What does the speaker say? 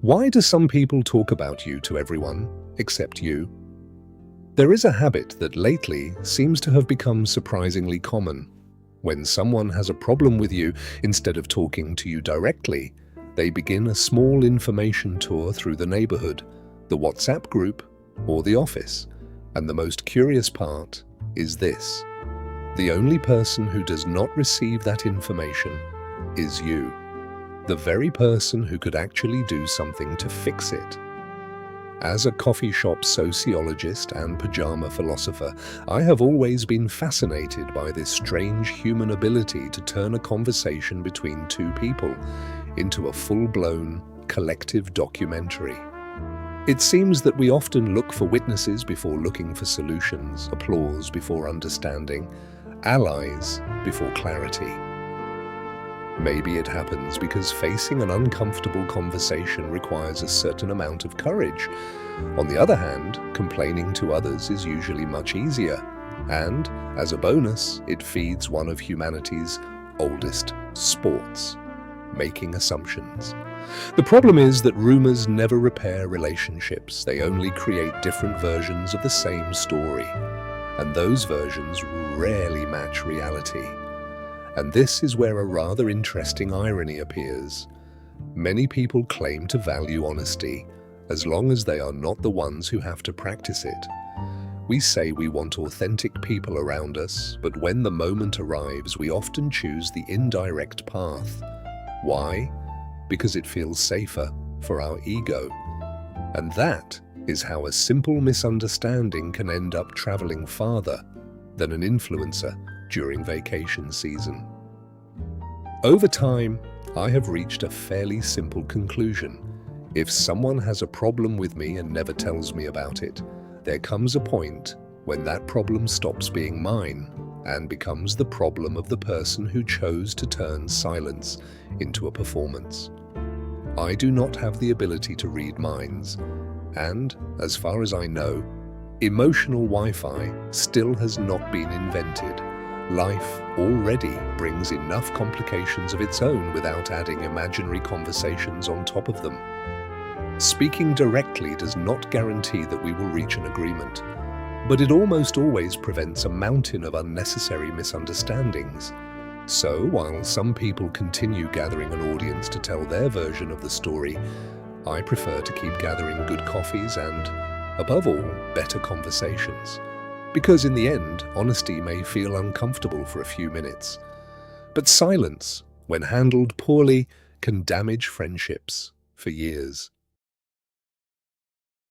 Why do some people talk about you to everyone, except you? There is a habit that lately seems to have become surprisingly common. When someone has a problem with you, instead of talking to you directly, they begin a small information tour through the neighborhood, the WhatsApp group, or the office. And the most curious part is this: the only person who does not receive that information is you. The very person who could actually do something to fix it. As a coffee shop sociologist and pajama philosopher, I have always been fascinated by this strange human ability to turn a conversation between two people into a full-blown collective documentary. It seems that we often look for witnesses before looking for solutions, applause before understanding, allies before clarity. Maybe it happens because facing an uncomfortable conversation requires a certain amount of courage. On the other hand, complaining to others is usually much easier. And, as a bonus, it feeds one of humanity's oldest sports: making assumptions. The problem is that rumors never repair relationships. They only create different versions of the same story. And those versions rarely match reality. And this is where a rather interesting irony appears. Many people claim to value honesty, as long as they are not the ones who have to practice it. We say we want authentic people around us, but when the moment arrives, we often choose the indirect path. Why? Because it feels safer for our ego. And that is how a simple misunderstanding can end up traveling farther than an influencer during vacation season. Over time, I have reached a fairly simple conclusion. If someone has a problem with me and never tells me about it, there comes a point when that problem stops being mine and becomes the problem of the person who chose to turn silence into a performance. I do not have the ability to read minds, and, as far as I know, emotional Wi-Fi still has not been invented. Life already brings enough complications of its own without adding imaginary conversations on top of them. Speaking directly does not guarantee that we will reach an agreement, but it almost always prevents a mountain of unnecessary misunderstandings. So, while some people continue gathering an audience to tell their version of the story, I prefer to keep gathering good coffees and, above all, better conversations. Because in the end, honesty may feel uncomfortable for a few minutes. But silence, when handled poorly, can damage friendships for years.